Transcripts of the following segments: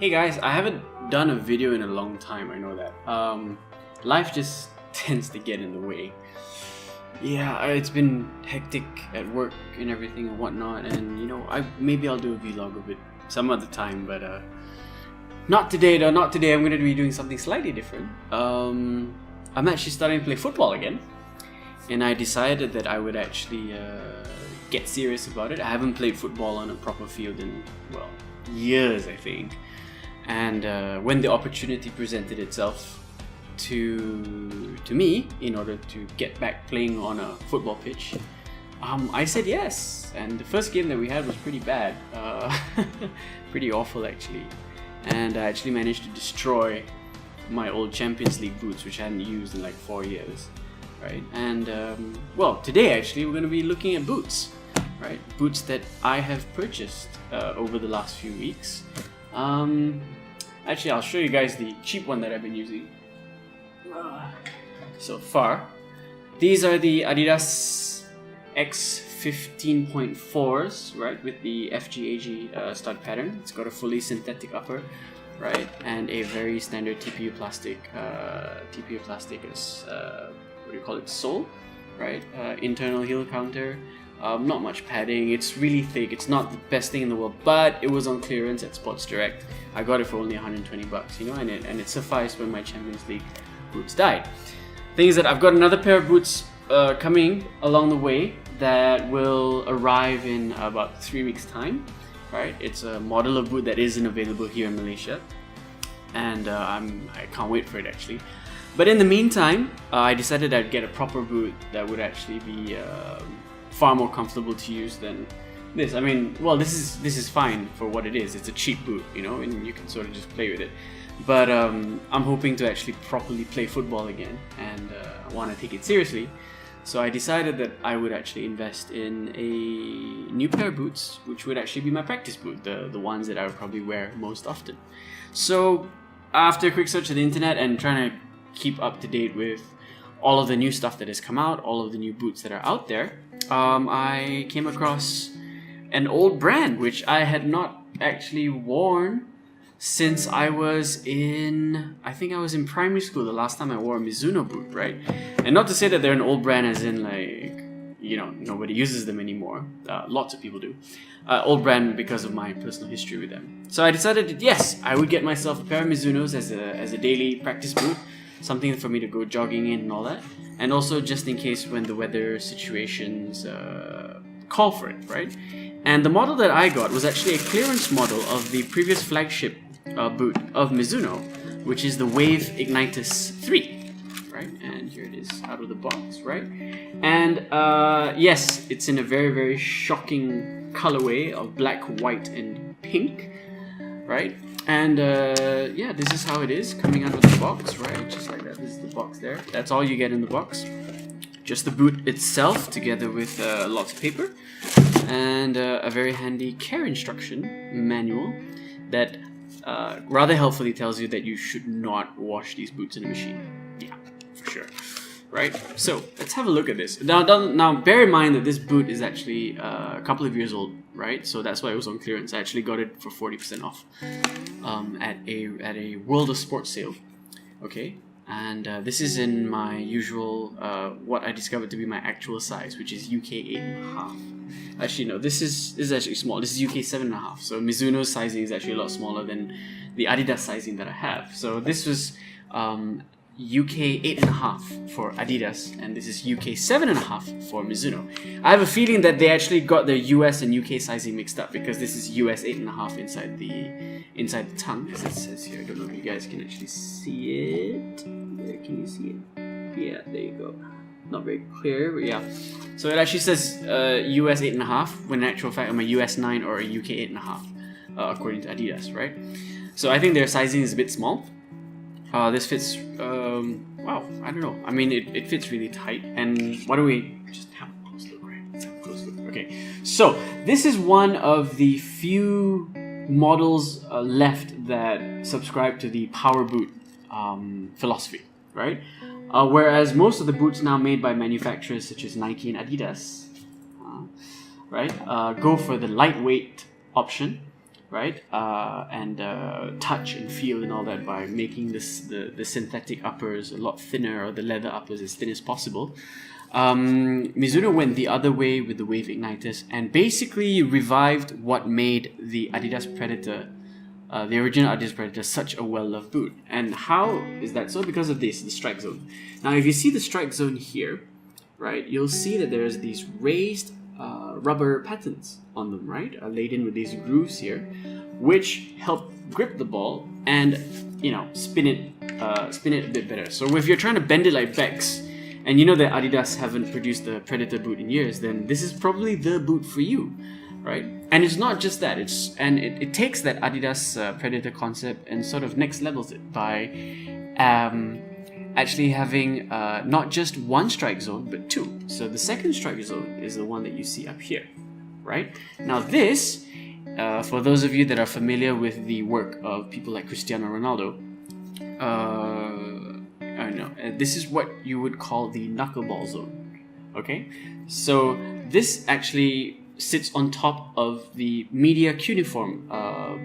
Hey guys, I haven't done a video in a long time, I know that. Life just tends to get in the way. Yeah, it's been hectic at work and everything and whatnot, and maybe I'll do a vlog of it some other time, but not today though, not today. I'm going to be doing something slightly different. I'm actually starting to play football again, and I decided that I would actually get serious about it. I haven't played football on a proper field in, well, years I think. And when the opportunity presented itself to me in order to get back playing on a football pitch, I said yes. And the first game that we had was pretty bad, pretty awful actually. And I actually managed to destroy my old Champions League boots, which I hadn't used in like 4 years, right? And well, today actually we're going to be looking at boots, right? Boots that I have purchased over the last few weeks. Actually, I'll show you guys the cheap one that I've been using so far. These are the Adidas X 15.4s, right, with the FGAG stud pattern. It's got a fully synthetic upper, right, and a very standard TPU plastic is what do you call it, sole, right, internal heel counter. Not much padding. It's really thick. It's not the best thing in the world, but it was on clearance at Sports Direct. I got it for only 120 bucks, and it sufficed when my Champions League boots died. Thing is that I've got another pair of boots coming along the way that will arrive in about 3 weeks time, right? It's a model of boot that isn't available here in Malaysia, and I can't wait for it actually. But in the meantime, I decided I'd get a proper boot that would actually be far more comfortable to use than this. I mean, well, this is fine for what it is. It's a cheap boot, and you can sort of just play with it. But I'm hoping to actually properly play football again, and I want to take it seriously. So I decided that I would actually invest in a new pair of boots, which would actually be my practice boot, the ones that I would probably wear most often. So after a quick search of the internet and trying to keep up to date with all of the new stuff that has come out, all of the new boots that are out there, I came across an old brand which I had not actually worn since I was in primary school. The last time I wore a Mizuno boot, right? And not to say that they're an old brand as in like, nobody uses them anymore. Lots of people do. Old brand because of my personal history with them. So I decided that yes, I would get myself a pair of Mizunos as a daily practice boot, something for me to go jogging in and all that. And also just in case when the weather situations call for it, right? And the model that I got was actually a clearance model of the previous flagship boot of Mizuno, which is the Wave Ignitus 3, right? And here it is out of the box, right? And yes, it's in a very, very shocking colorway of black, white, and pink, right? And yeah, this is how it is coming out of the box, right? Just like that. This is the box there. That's all you get in the box. Just the boot itself, together with lots of paper and a very handy care instruction manual that rather helpfully tells you that you should not wash these boots in a machine. Yeah, for sure. Right? So let's have a look at this. Now bear in mind that this boot is actually a couple of years old, right? So that's why it was on clearance. I actually got it for 40% off at a World of Sports sale. Okay, and this is in my usual what I discovered to be my actual size, which is UK 8.5. Actually no, this is actually small. This is UK 7.5. So Mizuno's sizing is actually a lot smaller than the Adidas sizing that I have. So this was UK 8.5 for Adidas, and this is UK 7.5 for Mizuno. I have a feeling that they actually got the US and UK sizing mixed up, because this is US 8.5 inside the tongue, as it says here. I don't know if you guys can actually see it. Can you see it? Yeah, there you go. Not very clear, but yeah. So it actually says US 8.5, when in actual fact I'm a US 9 or a UK 8.5, according to Adidas, right? So I think their sizing is a bit small. This fits, wow, I don't know. I mean, it fits really tight. And why don't we just have a close look, right? Let's have a close look. Okay, so this is one of the few models left that subscribe to the power boot philosophy, right? Whereas most of the boots now made by manufacturers such as Nike and Adidas, right, go for the lightweight option, right? And touch and feel and all that by making the synthetic uppers a lot thinner, or the leather uppers as thin as possible. Mizuno went the other way with the Wave Ignitus and basically revived what made the Adidas Predator, the original Adidas Predator, such a well-loved boot. And how is that so? Because of this, the strike zone. Now, if you see the strike zone here, right, you'll see that there's these raised rubber patterns on them, right, laid in with these grooves here, which help grip the ball and, you know, spin it a bit better. So if you're trying to bend it like Bex, and you know that Adidas haven't produced the Predator boot in years, then this is probably the boot for you, right? And it's not just that, it takes that Adidas Predator concept and sort of next levels it by actually having not just one strike zone, but two. So the second strike zone is the one that you see up here, right? Now this, for those of you that are familiar with the work of people like Cristiano Ronaldo, this is what you would call the Knuckleball Zone, okay? So this actually sits on top of the media cuneiform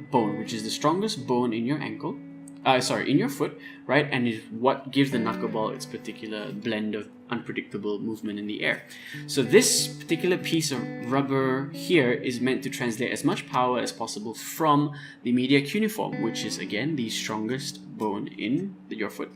bone, which is the strongest bone in your ankle, in your foot, right? And is what gives the knuckleball its particular blend of unpredictable movement in the air. So this particular piece of rubber here is meant to translate as much power as possible from the media cuneiform, which is again the strongest bone in your foot,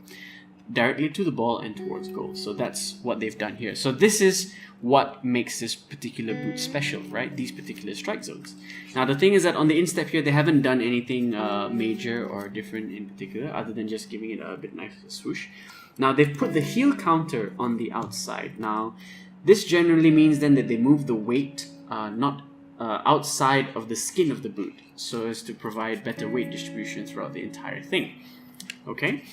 directly to the ball and towards goal. So that's what they've done here. So this is what makes this particular boot special, right? These particular strike zones. Now the thing is that on the instep here, they haven't done anything major or different in particular, other than just giving it a bit nice swoosh. Now they've put the heel counter on the outside. Now this generally means then that they move the weight not outside of the skin of the boot, so as to provide better weight distribution throughout the entire thing. Okay?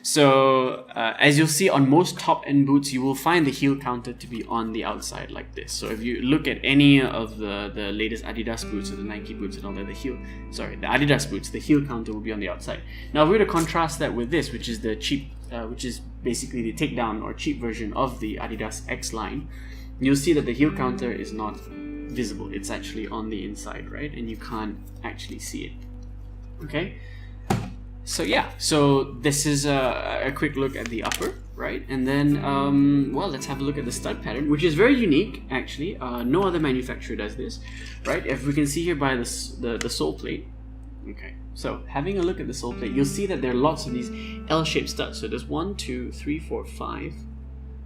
So as you'll see on most top-end boots, you will find the heel counter to be on the outside like this. So if you look at any of the latest Adidas boots or the Nike boots and all that, the Adidas boots, the heel counter will be on the outside. Now if we were to contrast that with this, which is the cheap, which is basically the takedown or cheap version of the Adidas X line, you'll see that the heel counter is not visible. It's actually on the inside, right? And you can't actually see it. Okay? So yeah, so this is a quick look at the upper, right? And then, well, let's have a look at the stud pattern, which is very unique, actually. No other manufacturer does this, right? If we can see here by the sole plate. Okay, so having a look at the sole plate, you'll see that there are lots of these L-shaped studs. So there's 1, 2, 3, 4,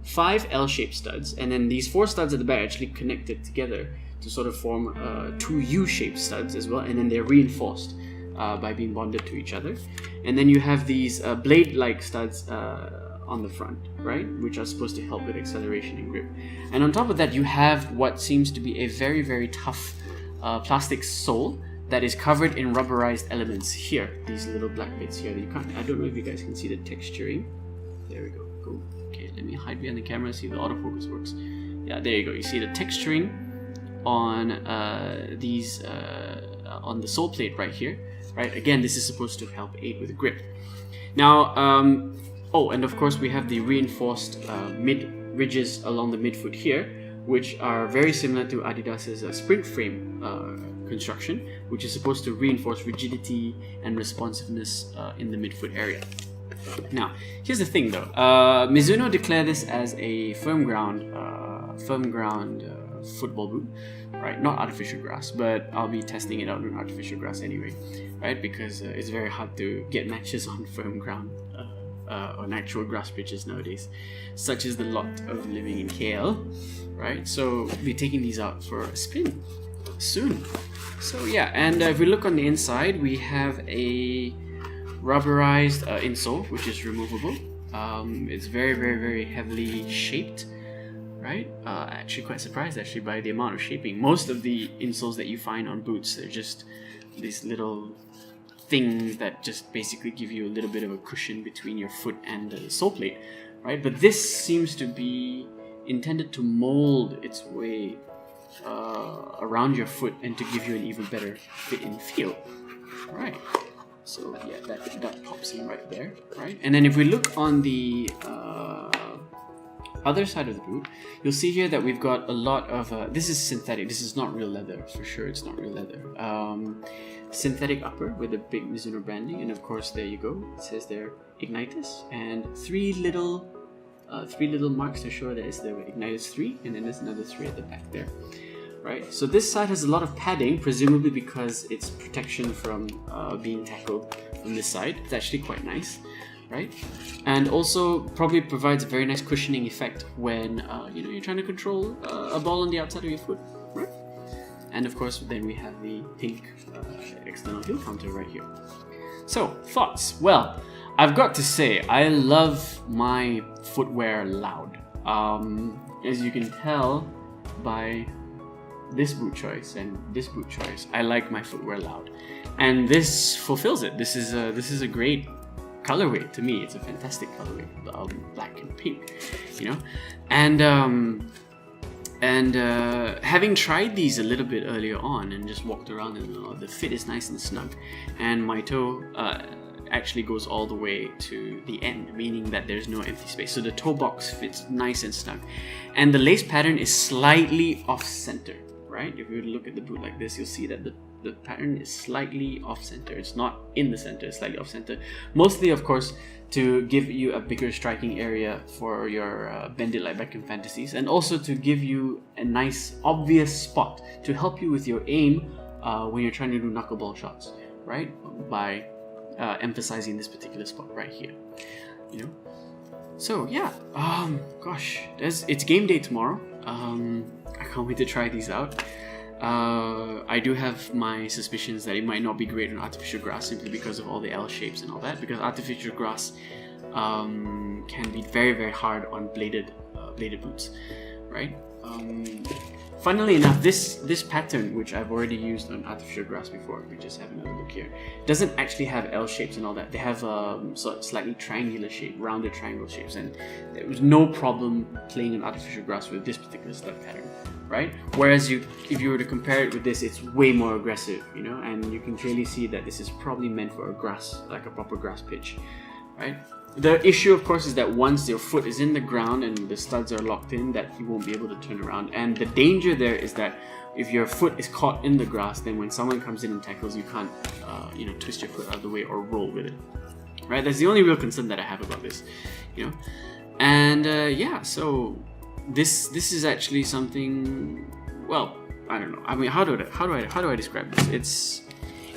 5 L-shaped studs, and then these 4 studs at the back actually connected together to sort of form 2 U-shaped studs as well, and then they're reinforced by being bonded to each other. And then you have these blade-like studs on the front, right, which are supposed to help with acceleration and grip. And on top of that, you have what seems to be a very, very tough plastic sole that is covered in rubberized elements here, these little black bits here. I don't know if you guys can see the texturing. There we go. Cool. Okay, let me hide behind the camera, see if the autofocus works. Yeah, there you go. You see the texturing on these on the sole plate right here. Right, again, this is supposed to help aid with grip. Now, oh, and of course we have the reinforced mid ridges along the midfoot here, which are very similar to Adidas's sprint frame construction, which is supposed to reinforce rigidity and responsiveness in the midfoot area. Now, here's the thing though. Mizuno declare this as a firm ground football boot, right? Not artificial grass, but I'll be testing it out on artificial grass anyway, right? Because it's very hard to get matches on firm ground on actual grass pitches nowadays. Such is the lot of living in KL, right? So we'll be taking these out for a spin soon. So yeah, and if we look on the inside, we have a rubberized insole, which is removable. It's very, very, very heavily shaped. Right? Actually quite surprised actually by the amount of shaping. Most of the insoles that you find on boots, they're just these little things that just basically give you a little bit of a cushion between your foot and the sole plate, right? But this seems to be intended to mold its way around your foot and to give you an even better fit and feel, right? So yeah, that pops in right there, right? And then if we look on the other side of the boot, you'll see here that we've got a lot of this is synthetic. This is not real leather for sure. It's not real leather. Synthetic upper with a big Mizuno branding, and of course there you go. It says there Ignitus, and three little marks to show that it's the Ignitus 3, and then there's another 3 at the back there. Right, so this side has a lot of padding, presumably because it's protection from being tackled from this side. It's actually quite nice, right? And also probably provides a very nice cushioning effect when you're trying to control a ball on the outside of your foot, right? And of course, then we have the pink external heel counter right here. So, thoughts? Well, I've got to say, I love my footwear loud. As you can tell by this boot choice and this boot choice, I like my footwear loud, and this fulfills it. This is a great colorway to me. It's a fantastic colorway, black and pink, and having tried these a little bit earlier on and just walked around and the fit is nice and snug, and my toe actually goes all the way to the end, meaning that there's no empty space. So the toe box fits nice and snug, and the lace pattern is slightly off center. Right? If you look at the boot like this, you'll see that the pattern is slightly off center. It's not in the center, it's slightly off center. Mostly, of course, to give you a bigger striking area for your Bend It Like Beckham fantasies, and also to give you a nice, obvious spot to help you with your aim when you're trying to do knuckleball shots, right? By emphasizing this particular spot right here, So yeah, gosh, it's game day tomorrow. I can't wait to try these out. I do have my suspicions that it might not be great on artificial grass simply because of all the L shapes and all that, because artificial grass can be very, very hard on bladed boots, right? Funnily enough, this pattern, which I've already used on artificial grass before, we just have another look here, doesn't actually have L shapes and all that. They have slightly triangular shape, rounded triangle shapes, and there was no problem playing on artificial grass with this particular stud pattern, right? Whereas if you were to compare it with this, it's way more aggressive, and you can clearly see that this is probably meant for a grass, like a proper grass pitch, right? The issue, of course, is that once your foot is in the ground and the studs are locked in, that you won't be able to turn around. And the danger there is that if your foot is caught in the grass, then when someone comes in and tackles, you can't, twist your foot out of the way or roll with it. Right? That's the only real concern that I have about this, And so this is actually something. Well, I don't know. I mean, how do I describe this?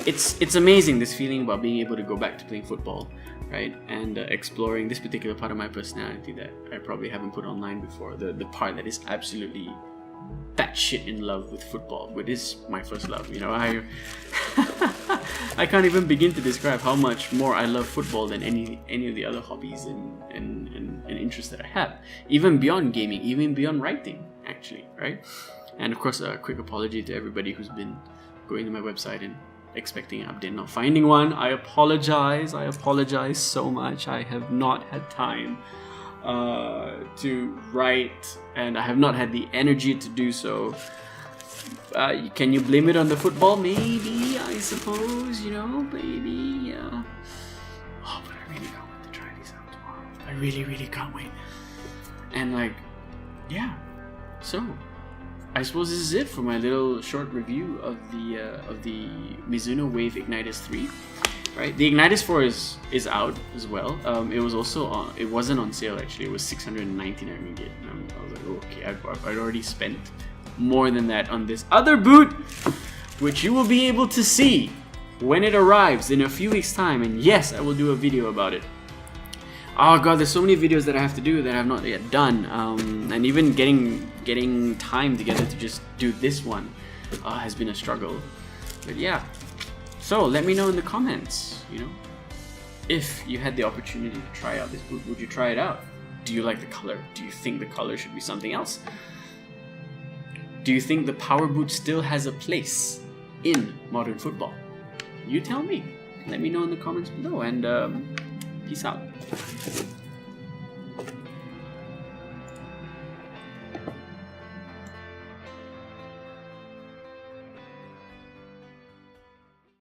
It's amazing, this feeling about being able to go back to playing football. Right, and exploring this particular part of my personality that I probably haven't put online before, the part that is absolutely batshit in love with football, which is my first love. I can't even begin to describe how much more I love football than any of the other hobbies and interests that I have, even beyond gaming, even beyond writing, actually, right? And of course, a quick apology to everybody who's been going to my website and expecting an update, not finding one. I apologize so much. I have not had time to write, and I have not had the energy to do so. Can you blame it on the football? Maybe, I suppose, maybe, yeah. Oh, but I really can't wait to try these out tomorrow. I really, really can't wait. And so I suppose this is it for my little short review of the Mizuno Wave Ignitus 3. Right, the Ignitus 4 is out as well. It was also it wasn't on sale actually. It was 699 ringgit. I was like, oh, okay, I'd already spent more than that on this other boot, which you will be able to see when it arrives in a few weeks' time. And yes, I will do a video about it. Oh god, there's so many videos that I have to do that I have not yet done, and even getting time together to just do this one has been a struggle. But yeah, so let me know in the comments, if you had the opportunity to try out this boot, would you try it out? Do you like the color? Do you think the color should be something else? Do you think the power boot still has a place in modern football? You tell me. Let me know in the comments below, and peace out.